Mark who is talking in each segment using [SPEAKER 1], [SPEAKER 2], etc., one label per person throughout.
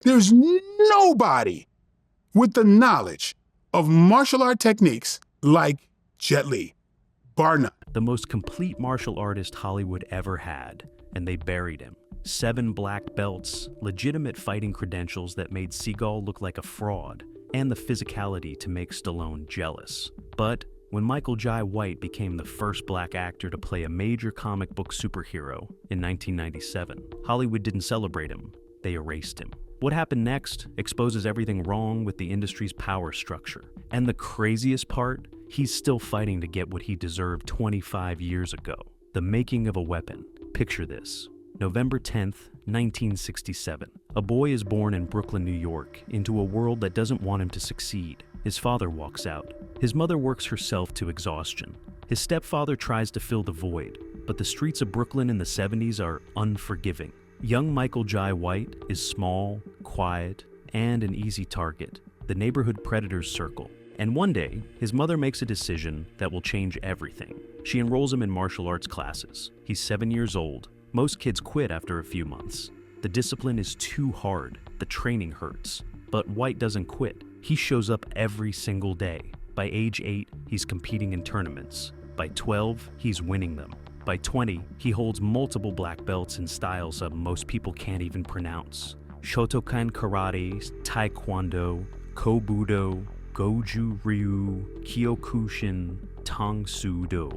[SPEAKER 1] There's nobody with the knowledge of martial art techniques like Jet Li, bar none.
[SPEAKER 2] The most complete martial artist Hollywood ever had, and they buried him. 7 black belts, legitimate fighting credentials that made Seagal look like a fraud, and the physicality to make Stallone jealous. But when Michael Jai White became the first black actor to play a major comic book superhero in 1997, Hollywood didn't celebrate him, they erased him. What happened next exposes everything wrong with the industry's power structure. And the craziest part, he's still fighting to get what he deserved 25 years ago. The making of a weapon. Picture this. November 10th, 1967. A boy is born in Brooklyn, New York, into a world that doesn't want him to succeed. His father walks out. His mother works herself to exhaustion. His stepfather tries to fill the void, but the streets of Brooklyn in the 70s are unforgiving. Young Michael Jai White is small, quiet, and an easy target. The neighborhood predators circle. And one day, his mother makes a decision that will change everything. She enrolls him in martial arts classes. He's 7 years old. Most kids quit after a few months. The discipline is too hard. The training hurts. But White doesn't quit. He shows up every single day. By age 8, he's competing in tournaments. By 12, he's winning them. By 20, he holds multiple black belts in styles that most people can't even pronounce. Shotokan Karate, Taekwondo, Kobudo, Goju Ryu, Kyokushin, Tang Soo Do.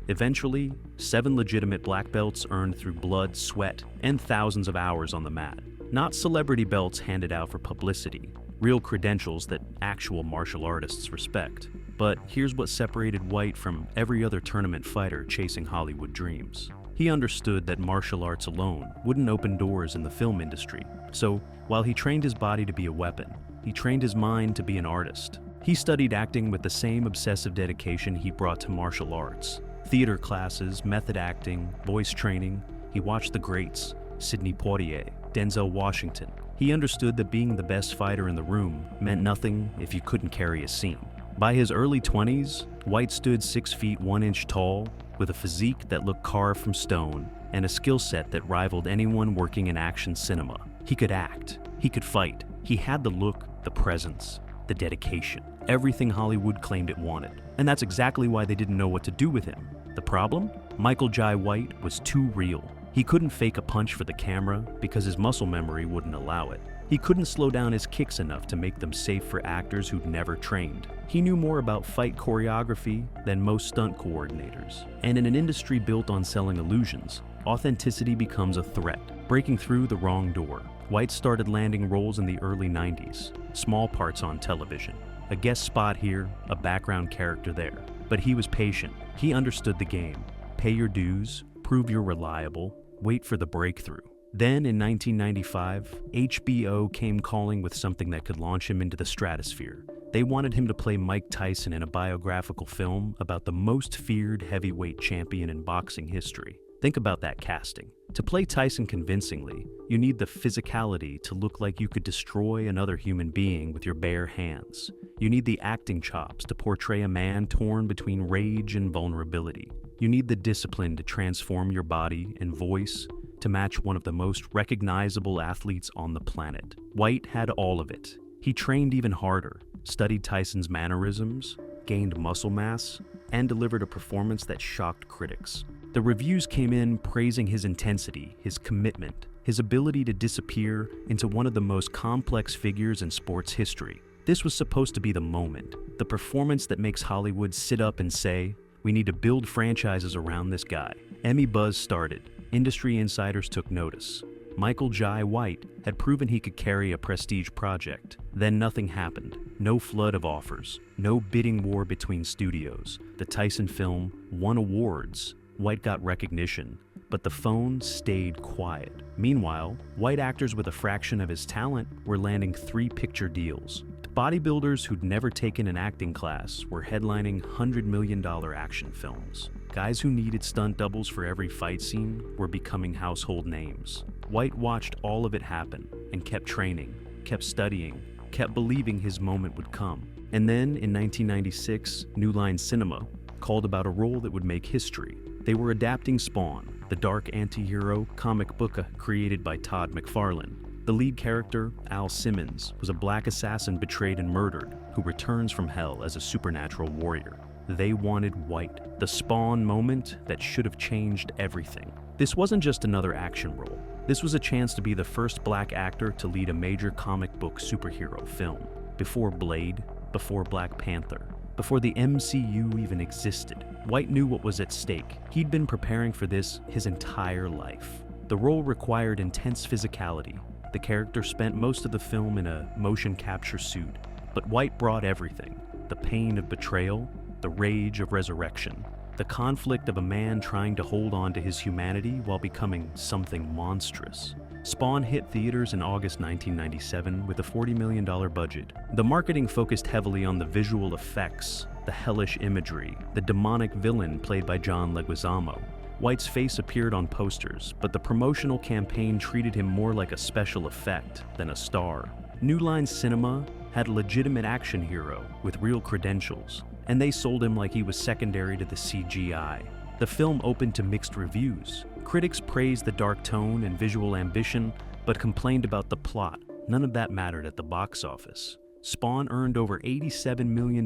[SPEAKER 2] Eventually, 7 legitimate black belts earned through blood, sweat, and thousands of hours on the mat. Not celebrity belts handed out for publicity, real credentials that actual martial artists respect. But here's what separated White from every other tournament fighter chasing Hollywood dreams. He understood that martial arts alone wouldn't open doors in the film industry. So, while he trained his body to be a weapon, he trained his mind to be an artist. He studied acting with the same obsessive dedication he brought to martial arts. Theater classes, method acting, voice training. He watched the greats, Sidney Poitier, Denzel Washington. He understood that being the best fighter in the room meant nothing if you couldn't carry a scene. By his early 20s, White stood 6 feet 1 inch tall, with a physique that looked carved from stone, and a skill set that rivaled anyone working in action cinema. He could act, he could fight, he had the look, the presence, the dedication, everything Hollywood claimed it wanted. And that's exactly why they didn't know what to do with him. The problem? Michael Jai White was too real. He couldn't fake a punch for the camera because his muscle memory wouldn't allow it. He couldn't slow down his kicks enough to make them safe for actors who'd never trained. He knew more about fight choreography than most stunt coordinators. And in an industry built on selling illusions, authenticity becomes a threat, breaking through the wrong door. White started landing roles in the early 90s, small parts on television. A guest spot here, a background character there. But he was patient. He understood the game. Pay your dues, prove you're reliable, wait for the breakthrough. Then, in 1995, HBO came calling with something that could launch him into the stratosphere. They wanted him to play Mike Tyson in a biographical film about the most feared heavyweight champion in boxing history. Think about that casting. To play Tyson convincingly, you need the physicality to look like you could destroy another human being with your bare hands. You need the acting chops to portray a man torn between rage and vulnerability. You need the discipline to transform your body and voice to match one of the most recognizable athletes on the planet. White had all of it. He trained even harder, studied Tyson's mannerisms, gained muscle mass, and delivered a performance that shocked critics. The reviews came in praising his intensity, his commitment, his ability to disappear into one of the most complex figures in sports history. This was supposed to be the moment, the performance that makes Hollywood sit up and say, "We need to build franchises around this guy." Emmy buzz started. Industry insiders took notice. Michael Jai White had proven he could carry a prestige project. Then nothing happened. No flood of offers. No bidding war between studios. The Tyson film won awards. White got recognition, but the phone stayed quiet. Meanwhile, white actors with a fraction of his talent were landing 3-picture deals. Bodybuilders who'd never taken an acting class were headlining $100 million action films. Guys who needed stunt doubles for every fight scene were becoming household names. White watched all of it happen and kept training, kept studying, kept believing his moment would come. And then, in 1996, New Line Cinema called about a role that would make history. They were adapting Spawn, the dark anti-hero comic book created by Todd McFarlane. The lead character, Al Simmons, was a black assassin betrayed and murdered who returns from hell as a supernatural warrior. They wanted White, the Spawn moment that should have changed everything. This wasn't just another action role. This was a chance to be the first black actor to lead a major comic book superhero film. Before Blade, before Black Panther, before the MCU even existed, White knew what was at stake. He'd been preparing for this his entire life. The role required intense physicality. The character spent most of the film in a motion capture suit, but White brought everything: the pain of betrayal, the rage of resurrection, the conflict of a man trying to hold on to his humanity while becoming something monstrous. Spawn hit theaters in August 1997 with a $40 million budget. The marketing focused heavily on the visual effects, the hellish imagery, the demonic villain played by John Leguizamo. White's face appeared on posters, but the promotional campaign treated him more like a special effect than a star. New Line Cinema had a legitimate action hero with real credentials, and they sold him like he was secondary to the CGI. The film opened to mixed reviews. Critics praised the dark tone and visual ambition, but complained about the plot. None of that mattered at the box office. Spawn earned over $87 million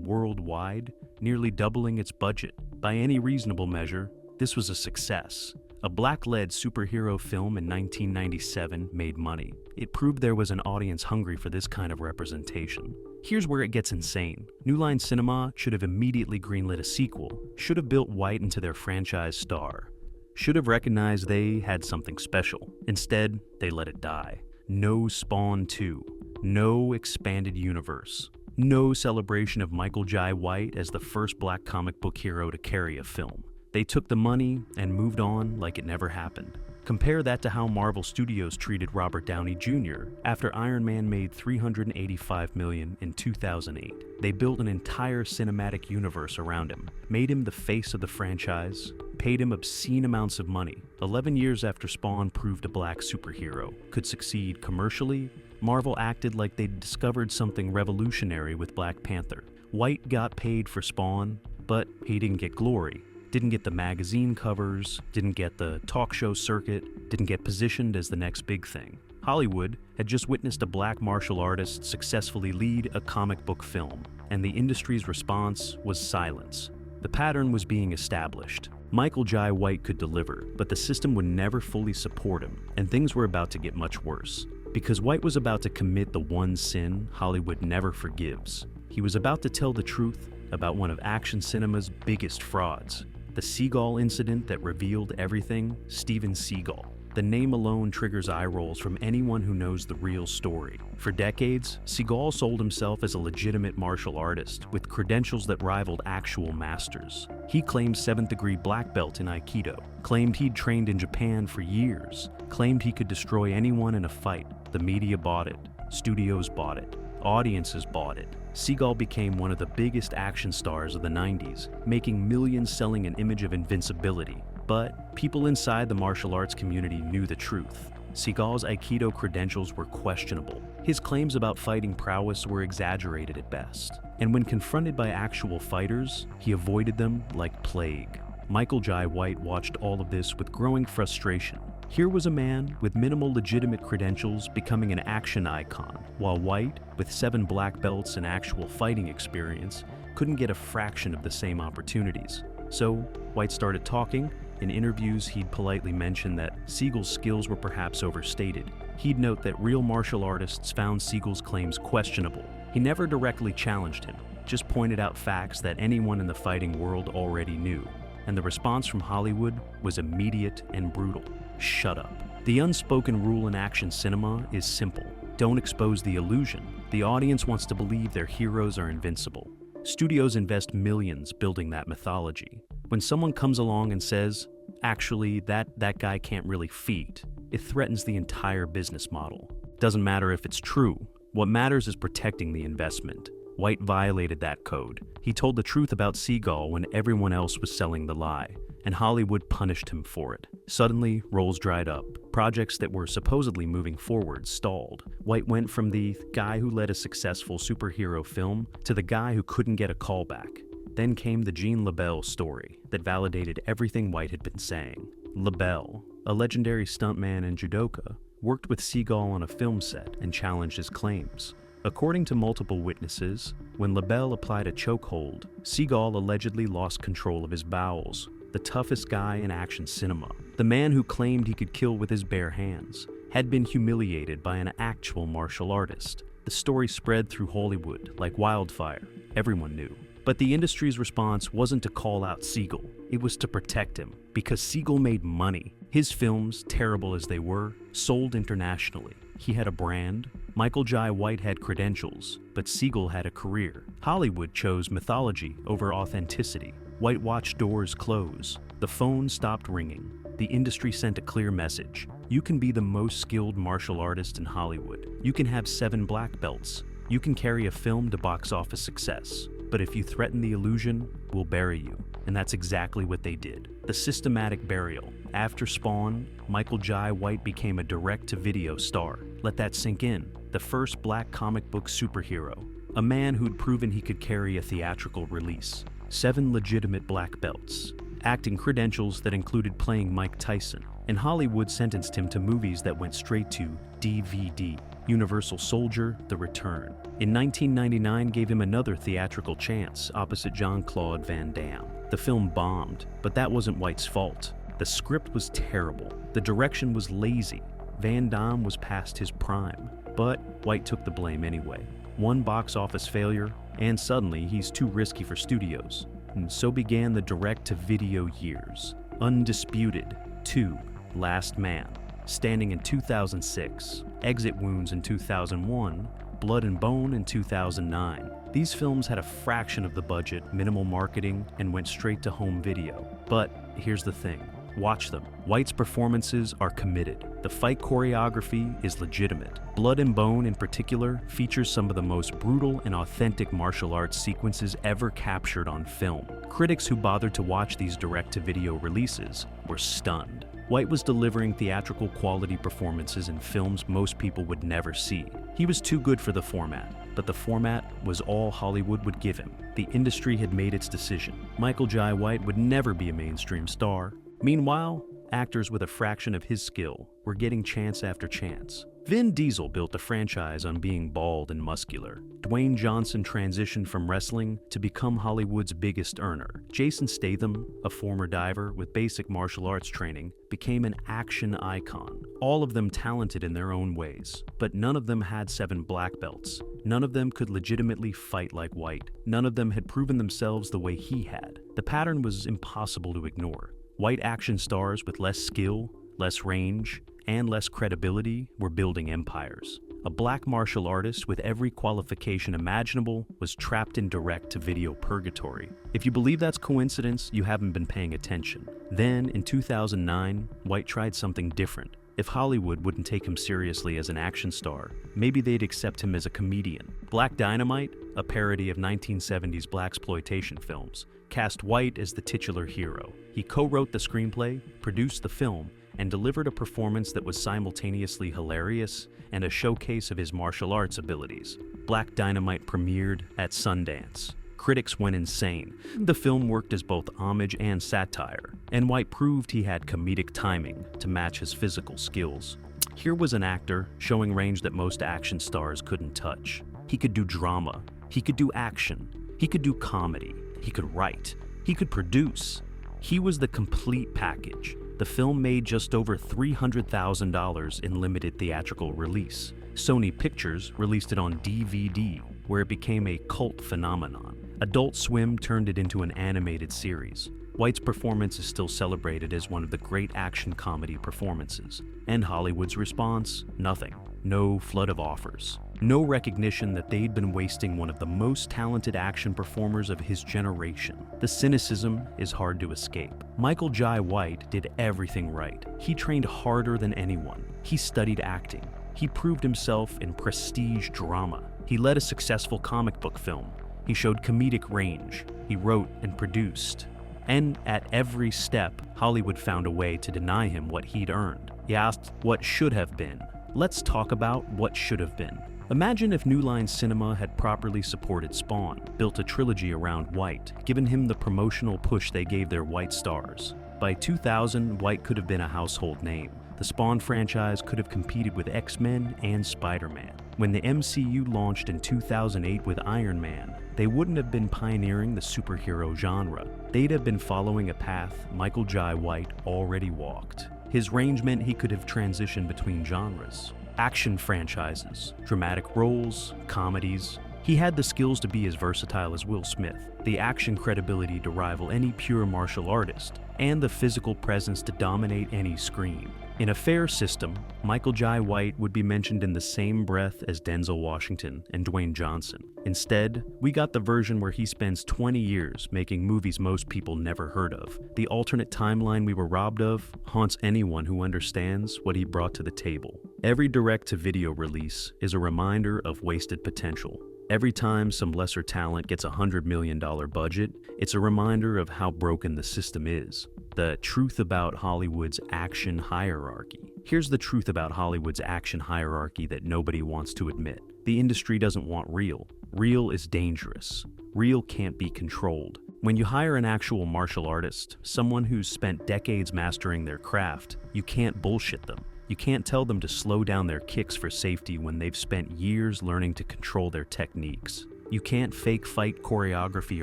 [SPEAKER 2] worldwide, nearly doubling its budget. By any reasonable measure, this was a success. A black-led superhero film in 1997 made money. It proved there was an audience hungry for this kind of representation. Here's where it gets insane. New Line Cinema should have immediately greenlit a sequel, should have built White into their franchise star, should have recognized they had something special. Instead, they let it die. No Spawn 2, no expanded universe, no celebration of Michael Jai White as the first black comic book hero to carry a film. They took the money and moved on like it never happened. Compare that to how Marvel Studios treated Robert Downey Jr. after Iron Man made $385 million in 2008. They built an entire cinematic universe around him, made him the face of the franchise, paid him obscene amounts of money. 11 years after Spawn proved a black superhero could succeed commercially, Marvel acted like they'd discovered something revolutionary with Black Panther. White got paid for Spawn, but he didn't get glory. Didn't get the magazine covers, didn't get the talk show circuit, didn't get positioned as the next big thing. Hollywood had just witnessed a black martial artist successfully lead a comic book film, and the industry's response was silence. The pattern was being established. Michael Jai White could deliver, but the system would never fully support him, and things were about to get much worse. Because White was about to commit the one sin Hollywood never forgives. He was about to tell the truth about one of action cinema's biggest frauds. The Seagal incident that revealed everything, Steven Seagal. The name alone triggers eye rolls from anyone who knows the real story. For decades, Seagal sold himself as a legitimate martial artist with credentials that rivaled actual masters. He claimed 7th degree black belt in Aikido, claimed he'd trained in Japan for years, claimed he could destroy anyone in a fight. The media bought it, studios bought it, audiences bought it. Seagal became one of the biggest action stars of the 90s, making millions selling an image of invincibility. But people inside the martial arts community knew the truth. Seagal's Aikido credentials were questionable. His claims about fighting prowess were exaggerated at best. And when confronted by actual fighters, he avoided them like plague. Michael Jai White watched all of this with growing frustration. Here was a man with minimal legitimate credentials becoming an action icon, while White, with 7 black belts and actual fighting experience, couldn't get a fraction of the same opportunities. So, White started talking. In interviews, he'd politely mention that Seagal's skills were perhaps overstated. He'd note that real martial artists found Seagal's claims questionable. He never directly challenged him, just pointed out facts that anyone in the fighting world already knew. And the response from Hollywood was immediate and brutal. Shut up. The unspoken rule in action cinema is simple. Don't expose the illusion. The audience wants to believe their heroes are invincible. Studios invest millions building that mythology. When someone comes along and says, actually, that guy can't really fight, it threatens the entire business model. Doesn't matter if it's true. What matters is protecting the investment. White violated that code. He told the truth about Seagal when everyone else was selling the lie, and Hollywood punished him for it. Suddenly, roles dried up. Projects that were supposedly moving forward stalled. White went from the guy who led a successful superhero film to the guy who couldn't get a callback. Then came the Jean LaBelle story that validated everything White had been saying. LaBelle, a legendary stuntman and judoka, worked with Seagal on a film set and challenged his claims. According to multiple witnesses, when LaBelle applied a chokehold, Seagal allegedly lost control of his bowels. The toughest guy in action cinema, the man who claimed he could kill with his bare hands, had been humiliated by an actual martial artist. The story spread through Hollywood like wildfire. Everyone knew. But the industry's response wasn't to call out Seagal. It was to protect him, because Seagal made money. His films, terrible as they were, sold internationally. He had a brand. Michael Jai White had credentials, but Seagal had a career. Hollywood chose mythology over authenticity. White watched doors close. The phone stopped ringing. The industry sent a clear message. You can be the most skilled martial artist in Hollywood. You can have 7 black belts. You can carry a film to box office success. But if you threaten the illusion, we'll bury you. And that's exactly what they did. The systematic burial. After Spawn, Michael Jai White became a direct-to-video star. Let that sink in. The first black comic book superhero. A man who'd proven he could carry a theatrical release. 7 legitimate black belts. Acting credentials that included playing Mike Tyson. And Hollywood sentenced him to movies that went straight to DVD. Universal Soldier: The Return. In 1999 gave him another theatrical chance opposite Jean-Claude Van Damme. The film bombed, but that wasn't White's fault. The script was terrible. The direction was lazy. Van Damme was past his prime. But White took the blame anyway. One box office failure, and suddenly he's too risky for studios. And so began the direct-to-video years. Undisputed, 2, Last Man, Standing in 2006, Exit Wounds in 2001, Blood and Bone in 2009. These films had a fraction of the budget, minimal marketing, and went straight to home video. But here's the thing. Watch them. White's performances are committed. The fight choreography is legitimate. Blood and Bone, in particular, features some of the most brutal and authentic martial arts sequences ever captured on film. Critics who bothered to watch these direct-to-video releases were stunned. White was delivering theatrical quality performances in films most people would never see. He was too good for the format, but the format was all Hollywood would give him. The industry had made its decision. Michael Jai White would never be a mainstream star. Meanwhile, actors with a fraction of his skill were getting chance after chance. Vin Diesel built the franchise on being bald and muscular. Dwayne Johnson transitioned from wrestling to become Hollywood's biggest earner. Jason Statham, a former diver with basic martial arts training, became an action icon. All of them talented in their own ways, but none of them had 7 black belts. None of them could legitimately fight like White. None of them had proven themselves the way he had. The pattern was impossible to ignore. White action stars with less skill, less range, and less credibility were building empires. A black martial artist with every qualification imaginable was trapped in direct-to-video purgatory. If you believe that's coincidence, you haven't been paying attention. Then, in 2009, White tried something different. If Hollywood wouldn't take him seriously as an action star, maybe they'd accept him as a comedian. Black Dynamite, a parody of 1970s blaxploitation films, cast White as the titular hero. He co-wrote the screenplay, produced the film, and delivered a performance that was simultaneously hilarious and a showcase of his martial arts abilities. Black Dynamite premiered at Sundance. Critics went insane. The film worked as both homage and satire, and White proved he had comedic timing to match his physical skills. Here was an actor showing range that most action stars couldn't touch. He could do drama, he could do action, he could do comedy, he could write, he could produce. He was the complete package. The film made just over $300,000 in limited theatrical release. Sony Pictures released it on DVD, where it became a cult phenomenon. Adult Swim turned it into an animated series. White's performance is still celebrated as one of the great action comedy performances. And Hollywood's response? Nothing. No flood of offers. No recognition that they'd been wasting one of the most talented action performers of his generation. The cynicism is hard to escape. Michael Jai White did everything right. He trained harder than anyone. He studied acting. He proved himself in prestige drama. He led a successful comic book film. He showed comedic range. He wrote and produced. And at every step, Hollywood found a way to deny him what he'd earned. He asked what should have been. Let's talk about what should have been. Imagine if New Line Cinema had properly supported Spawn, built a trilogy around White, given him the promotional push they gave their White stars. By 2000, White could have been a household name. The Spawn franchise could have competed with X-Men and Spider-Man. When the MCU launched in 2008 with Iron Man, they wouldn't have been pioneering the superhero genre. They'd have been following a path Michael Jai White already walked. His range meant he could have transitioned between genres. Action franchises, dramatic roles, comedies. He had the skills to be as versatile as Will Smith, the action credibility to rival any pure martial artist, and the physical presence to dominate any screen. In a fair system, Michael Jai White would be mentioned in the same breath as Denzel Washington and Dwayne Johnson. Instead, we got the version where he spends 20 years making movies most people never heard of. The alternate timeline we were robbed of haunts anyone who understands what he brought to the table. Every direct-to-video release is a reminder of wasted potential. Every time some lesser talent gets a $100 million budget, it's a reminder of how broken the system is. The truth about Hollywood's action hierarchy. Here's the truth about Hollywood's action hierarchy that nobody wants to admit. The industry doesn't want real. Real is dangerous. Real can't be controlled. When you hire an actual martial artist, someone who's spent decades mastering their craft, you can't bullshit them. You can't tell them to slow down their kicks for safety when they've spent years learning to control their techniques. You can't fake fight choreography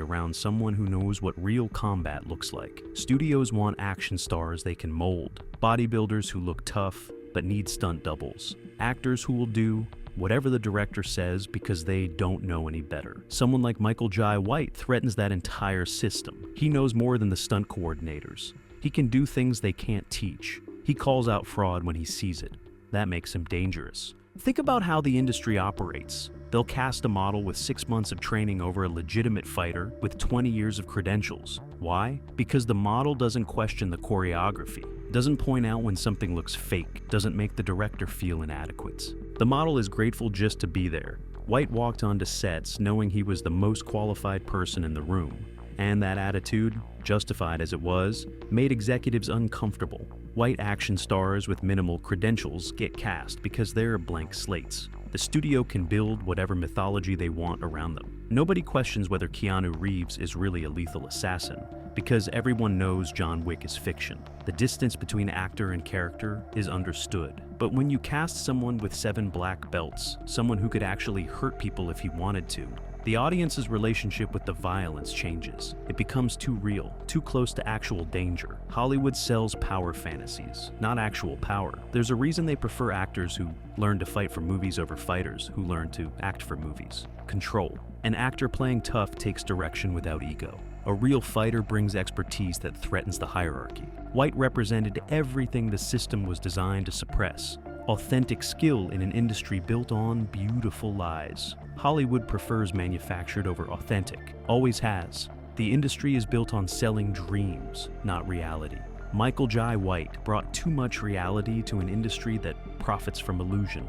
[SPEAKER 2] around someone who knows what real combat looks like. Studios want action stars they can mold, bodybuilders who look tough but need stunt doubles, actors who will do whatever the director says because they don't know any better. Someone like Michael Jai White threatens that entire system. He knows more than the stunt coordinators. He can do things they can't teach. He calls out fraud when he sees it. That makes him dangerous. Think about how the industry operates. They'll cast a model with 6 months of training over a legitimate fighter with 20 years of credentials. Why? Because the model doesn't question the choreography, doesn't point out when something looks fake, doesn't make the director feel inadequate. The model is grateful just to be there. White walked onto sets knowing he was the most qualified person in the room. And that attitude, justified as it was, made executives uncomfortable. White action stars with minimal credentials get cast because they're blank slates. The studio can build whatever mythology they want around them. Nobody questions whether Keanu Reeves is really a lethal assassin, because everyone knows John Wick is fiction. The distance between actor and character is understood. But when you cast someone with 7 black belts, someone who could actually hurt people if he wanted to, the audience's relationship with the violence changes. It becomes too real, too close to actual danger. Hollywood sells power fantasies, not actual power. There's a reason they prefer actors who learn to fight for movies over fighters who learn to act for movies. Control. An actor playing tough takes direction without ego. A real fighter brings expertise that threatens the hierarchy. White represented everything the system was designed to suppress. Authentic skill in an industry built on beautiful lies. Hollywood prefers manufactured over authentic, always has. The industry is built on selling dreams, not reality. Michael Jai White brought too much reality to an industry that profits from illusion,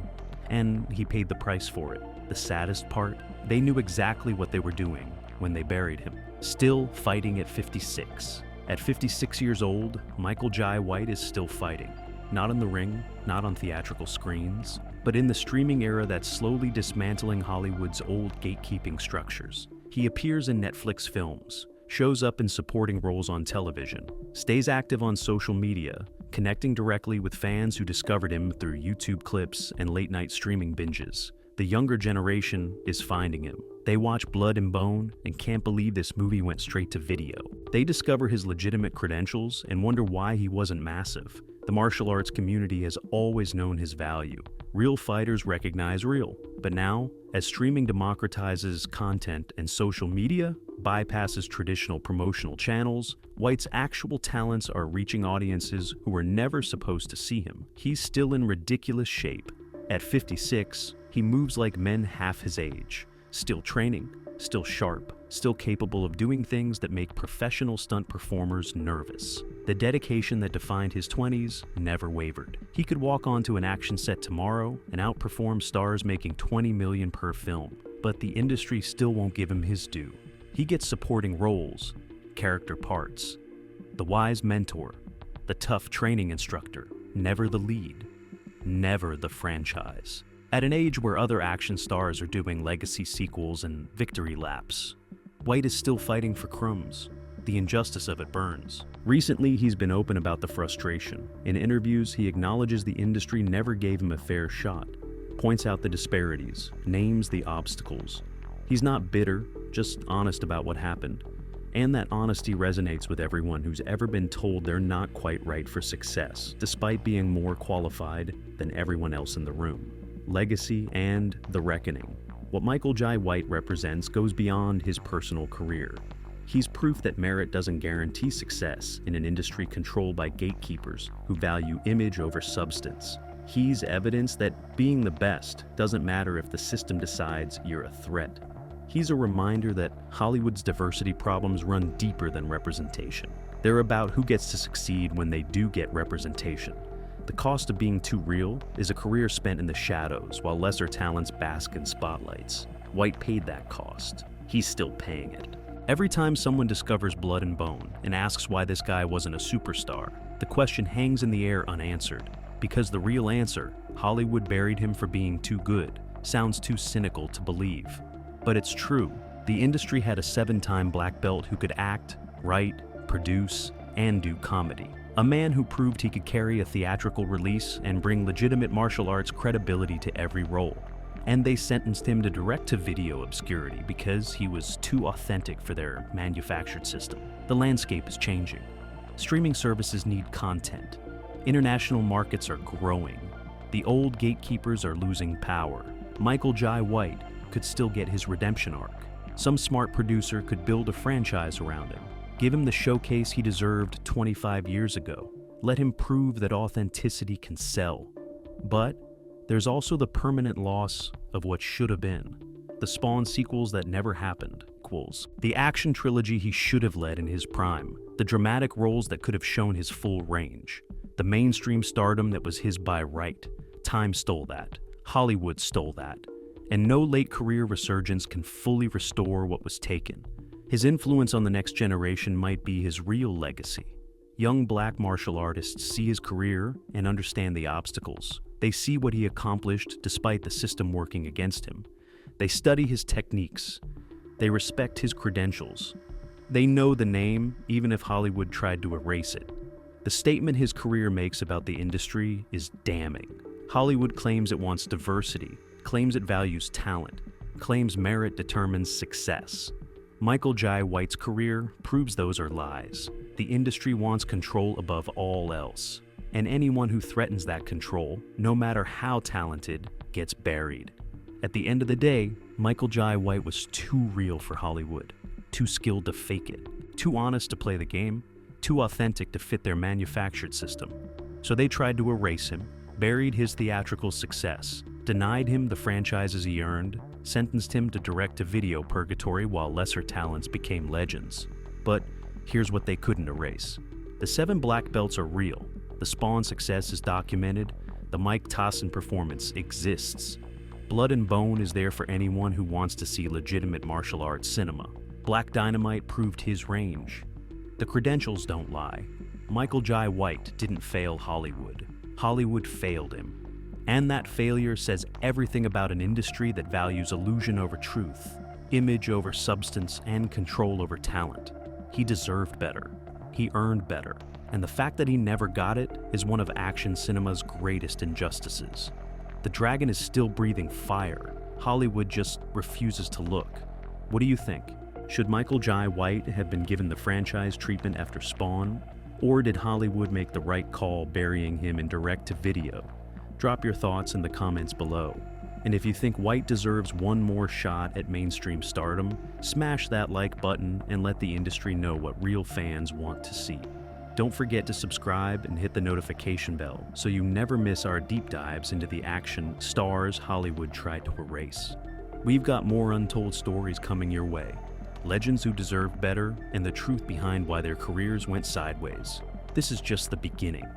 [SPEAKER 2] and he paid the price for it. The saddest part, they knew exactly what they were doing when they buried him. Still fighting at 56. At 56 years old, Michael Jai White is still fighting. Not in the ring, not on theatrical screens, but in the streaming era that's slowly dismantling Hollywood's old gatekeeping structures. He appears in Netflix films, shows up in supporting roles on television, stays active on social media, connecting directly with fans who discovered him through YouTube clips and late-night streaming binges. The younger generation is finding him. They watch Blood and Bone and can't believe this movie went straight to video. They discover his legitimate credentials and wonder why he wasn't massive. The martial arts community has always known his value. Real fighters recognize real. But now, as streaming democratizes content and social media bypasses traditional promotional channels, White's actual talents are reaching audiences who were never supposed to see him. He's still in ridiculous shape. At 56, he moves like men half his age. Still training, still sharp, still capable of doing things that make professional stunt performers nervous. The dedication that defined his 20s never wavered. He could walk onto an action set tomorrow and outperform stars making $20 million per film, but the industry still won't give him his due. He gets supporting roles, character parts, the wise mentor, the tough training instructor, never the lead, never the franchise. At an age where other action stars are doing legacy sequels and victory laps, White is still fighting for crumbs. The injustice of it burns. Recently, he's been open about the frustration. In interviews, he acknowledges the industry never gave him a fair shot, points out the disparities, names the obstacles. He's not bitter, just honest about what happened. And that honesty resonates with everyone who's ever been told they're not quite right for success, despite being more qualified than everyone else in the room. Legacy and the reckoning. What Michael Jai White represents goes beyond his personal career. He's proof that merit doesn't guarantee success in an industry controlled by gatekeepers who value image over substance. He's evidence that being the best doesn't matter if the system decides you're a threat. He's a reminder that Hollywood's diversity problems run deeper than representation. They're about who gets to succeed when they do get representation. The cost of being too real is a career spent in the shadows while lesser talents bask in spotlights. White paid that cost. He's still paying it. Every time someone discovers Blood and Bone and asks why this guy wasn't a superstar, the question hangs in the air unanswered. Because the real answer, Hollywood buried him for being too good, sounds too cynical to believe. But it's true. The industry had a 7-time black belt who could act, write, produce, and do comedy. A man who proved he could carry a theatrical release and bring legitimate martial arts credibility to every role. And they sentenced him to direct-to-video obscurity because he was too authentic for their manufactured system. The landscape is changing. Streaming services need content. International markets are growing. The old gatekeepers are losing power. Michael Jai White could still get his redemption arc. Some smart producer could build a franchise around him. Give him the showcase he deserved 25 years ago. Let him prove that authenticity can sell. But there's also the permanent loss of what should have been. The Spawn sequels that never happened. The action trilogy he should have led in his prime. The dramatic roles that could have shown his full range. The mainstream stardom that was his by right. Time stole that. Hollywood stole that. And no late career resurgence can fully restore what was taken. His influence on the next generation might be his real legacy. Young black martial artists see his career and understand the obstacles. They see what he accomplished despite the system working against him. They study his techniques. They respect his credentials. They know the name, even if Hollywood tried to erase it. The statement his career makes about the industry is damning. Hollywood claims it wants diversity, claims it values talent, claims merit determines success. Michael Jai White's career proves those are lies. The industry wants control above all else. And anyone who threatens that control, no matter how talented, gets buried. At the end of the day, Michael Jai White was too real for Hollywood, too skilled to fake it, too honest to play the game, too authentic to fit their manufactured system. So they tried to erase him, buried his theatrical success, denied him the franchises he earned, sentenced him to direct-to-video purgatory while lesser talents became legends. But here's what they couldn't erase. The 7 black belts are real. The Spawn success is documented. The Mike Tyson performance exists. Blood and Bone is there for anyone who wants to see legitimate martial arts cinema. Black Dynamite proved his range. The credentials don't lie. Michael Jai White didn't fail Hollywood. Hollywood failed him. And that failure says everything about an industry that values illusion over truth, image over substance, and control over talent. He deserved better. He earned better. And the fact that he never got it is one of action cinema's greatest injustices. The dragon is still breathing fire. Hollywood just refuses to look. What do you think? Should Michael Jai White have been given the franchise treatment after Spawn? Or did Hollywood make the right call burying him in direct-to-video? Drop your thoughts in the comments below. And if you think White deserves one more shot at mainstream stardom, smash that like button and let the industry know what real fans want to see. Don't forget to subscribe and hit the notification bell so you never miss our deep dives into the action stars Hollywood tried to erase. We've got more untold stories coming your way. Legends who deserved better and the truth behind why their careers went sideways. This is just the beginning.